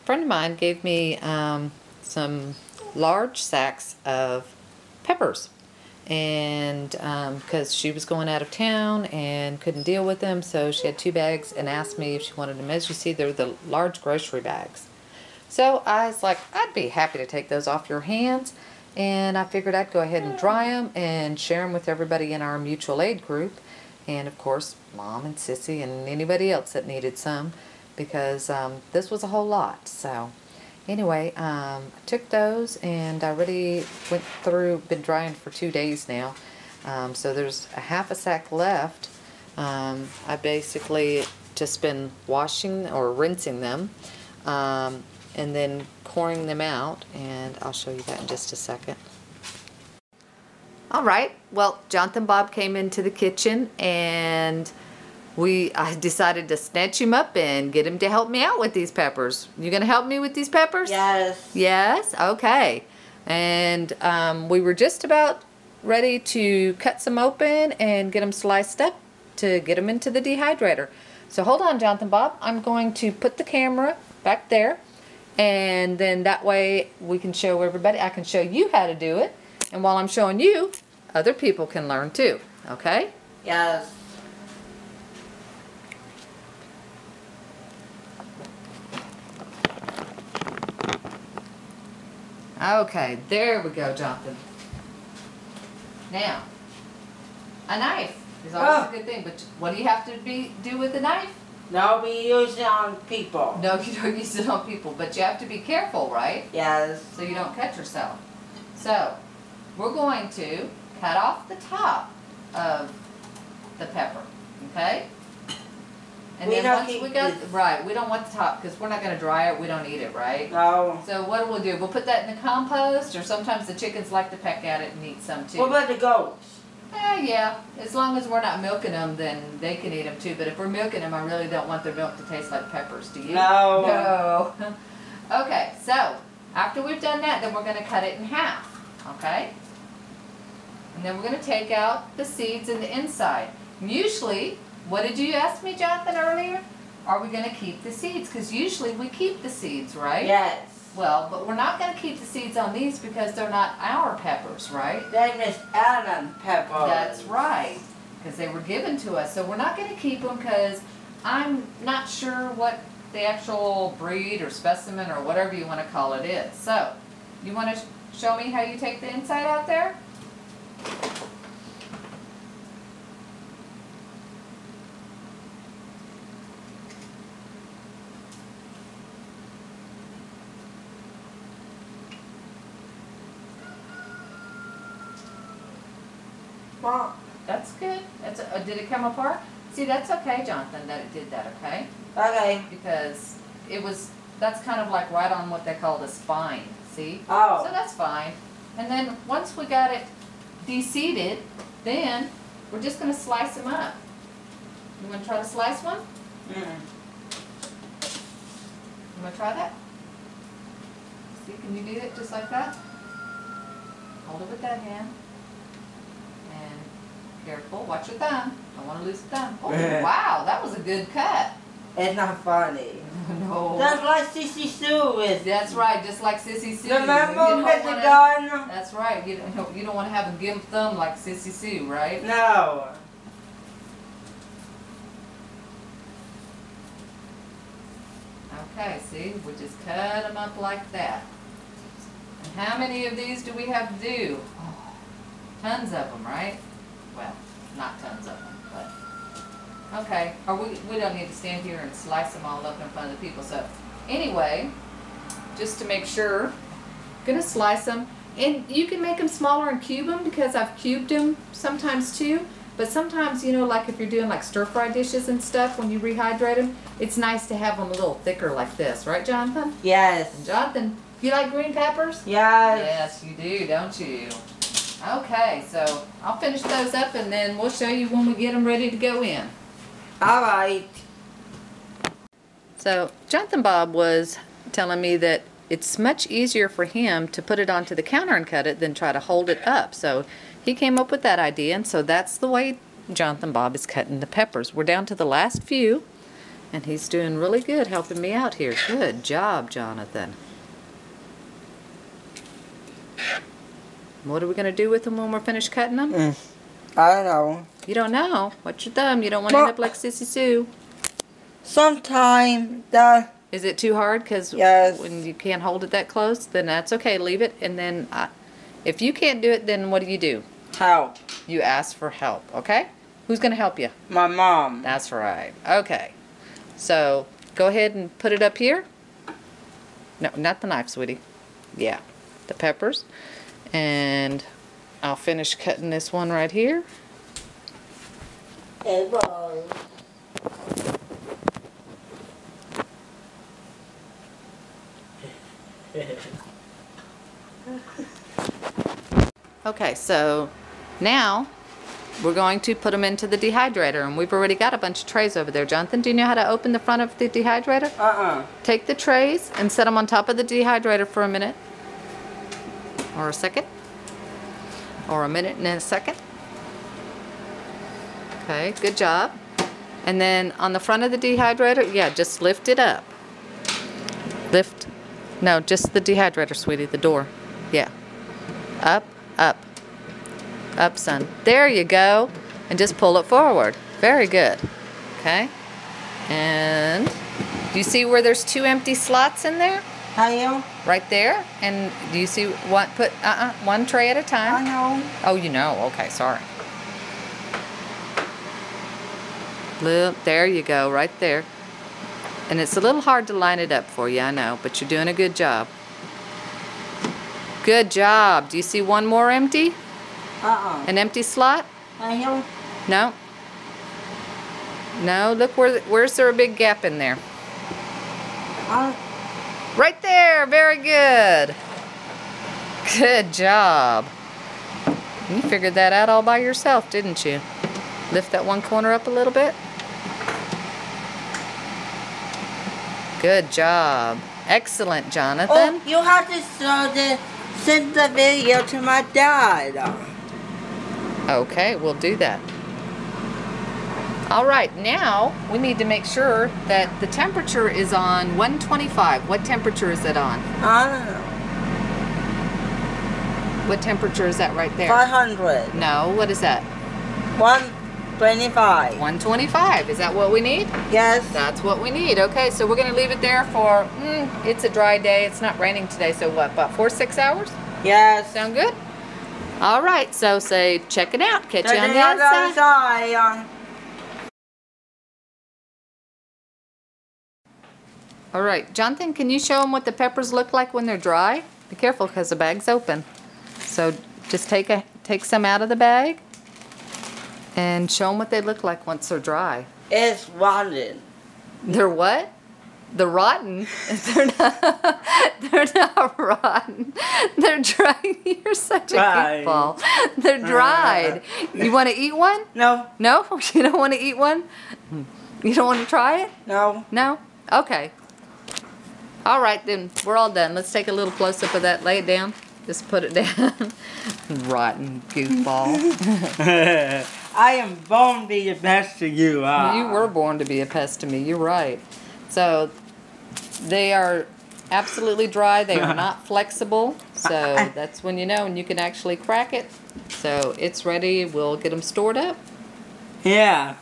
friend of mine gave me some large sacks of peppers, and because she was going out of town and couldn't deal with them, so she had 2 bags and asked me if she wanted them. As you see, they're the large grocery bags. So I was like, I'd be happy to take those off your hands, and I figured I'd go ahead and dry them and share them with everybody in our mutual aid group, and of course Mom and Sissy and anybody else that needed some, because this was a whole lot. So anyway, I took those and I already went through, been drying for 2 days now. So there's a half a sack left. I basically just been washing or rinsing them, and then coring them out, and I'll show you that in just a second. Alright, well, Jonathan Bob came into the kitchen, and I decided to snatch him up and get him to help me out with these peppers. You gonna help me with these peppers? Yes. Yes? Okay. And we were just about ready to cut some open and get them sliced up to get them into the dehydrator. So hold on, Jonathan Bob. I'm going to put the camera back there, and then that way we can show everybody. I can show you how to do it, and while I'm showing you, other people can learn too. Okay? Yes. Okay, there we go, Jonathan. Now, a knife is always a good thing, but what do you have to do with the knife? No, we use it on people. No, you don't use it on people, but you have to be careful, right? Yes. So you don't cut yourself. So, we're going to cut off the top of the pepper, okay? And then once we got, right, we don't want the top because we're not going to dry it, we don't eat it, right? No. So what we'll do, we'll put that in the compost, or sometimes the chickens like to peck at it and eat some too. What about the goats? Yeah, as long as we're not milking them, then they can eat them too. But if we're milking them, I really don't want their milk to taste like peppers, do you? No. No. Okay, so after we've done that, then we're going to cut it in half, okay? And then we're going to take out the seeds and the inside. Usually, what did you ask me, Jonathan, earlier? Are we going to keep the seeds? Because usually we keep the seeds, right? Yes. Well, but we're not going to keep the seeds on these because they're not our peppers, right? They're Miss Allen peppers. That's right, because they were given to us. So we're not going to keep them because I'm not sure what the actual breed or specimen or whatever you want to call it is. So, you want to show me how you take the inside out there? Mom. That's good. That's did it come apart? See, that's okay, Jonathan, that it did that, okay? Okay. Because that's kind of like right on what they call the spine, see? Oh. So that's fine. And then once we got it de-seeded, then we're just going to slice them up. You want to try to slice one? You want to try that? See, can you do it just like that? Hold it with that hand. And careful, watch your thumb. Don't want to lose the thumb. Oh, wow, that was a good cut. It's not funny. No. That's like Sissy Sue is. That's right, just like Sissy Sue. Remember with the gun? That's right. You don't want to have a gimp thumb like Sissy Sue, right? No. Okay, see, we just cut them up like that. And how many of these do we have to do? Oh, tons of them, right? Well, not tons of them, but okay. Or we don't need to stand here and slice them all up in front of the people. So anyway, just to make sure, I'm gonna slice them, and you can make them smaller and cube them because I've cubed them sometimes too. But sometimes, you know, like if you're doing like stir-fry dishes and stuff, when you rehydrate them, it's nice to have them a little thicker like this. Right, Jonathan? Yes. And Jonathan, you like green peppers? Yes. Yes, you do, don't you? Okay, so I'll finish those up and then we'll show you when we get them ready to go in. All right. So Jonathan Bob was telling me that it's much easier for him to put it onto the counter and cut it than try to hold it up. So he came up with that idea, and so that's the way Jonathan Bob is cutting the peppers. We're down to the last few, And he's doing really good helping me out here. Good job, Jonathan. What are we going to do with them when we're finished cutting them? I don't know. You don't know. Watch your thumb. You don't want to end up like Sissy Sue. Sometime that. Is it too hard? Because Yes. when you can't hold it that close, then that's okay. Leave it. And then if you can't do it, then what do? Help. You ask for help, okay? Who's going to help you? My mom. That's right. Okay. So go ahead and put it up here. No, not the knife, sweetie. Yeah, the peppers. And I'll finish cutting this one right here. Okay, so now we're going to put them into the dehydrator, and we've already got a bunch of trays over there. Jonathan, do you know how to open the front of the dehydrator? Take the trays and set them on top of the dehydrator for a minute, or a second, or a minute and a second. Okay, good job. And then on the front of the dehydrator, yeah, just lift it up. Lift. No, just the dehydrator, sweetie, the door. Yeah. Up, up. Up, son. There you go. And just pull it forward. Very good. Okay. And do you see where there's 2 empty slots in there? I know. Right there. And do you see what? Put one tray at a time. I know. Oh, you know. Okay, sorry. There you go, right there. And it's a little hard to line it up for you, I know, but you're doing a good job. Good job. Do you see one more empty? An empty slot? I know. No? No, look where's there a big gap in there? Right there, very good. Good job. You figured that out all by yourself, didn't you? Lift that one corner up a little bit. Good job. Excellent, Jonathan. Oh, you have to send the video to my dad. Okay, we'll do that. All right, now we need to make sure that the temperature is on 125. What temperature is it on? I don't know. What temperature is that right there? 500. No, what is that? 125. 125. Is that what we need? Yes. That's what we need. Okay, so we're going to leave it there for, it's a dry day. It's not raining today, so what, about 4-6 hours? Yes. Sound good? All right, so say, check it out. Catch you on the other side. All right, Jonathan, can you show them what the peppers look like when they're dry? Be careful because the bag's open. So just take some out of the bag and show them what they look like once they're dry. It's rotten. They're what? They're rotten. They're not rotten. They're dry. You're such a goofball. They're dried. You want to eat one? No. No? You don't want to eat one? You don't want to try it? No. No? Okay. All right, then we're all done. Let's take a little close-up of that. Lay it down. Just put it down. Rotten goofball. I am born to be the best to you. You were born to be a pest to me. You're right. So they are absolutely dry. They are not flexible. So that's when you know, and you can actually crack it. So it's ready. We'll get them stored up. Yeah.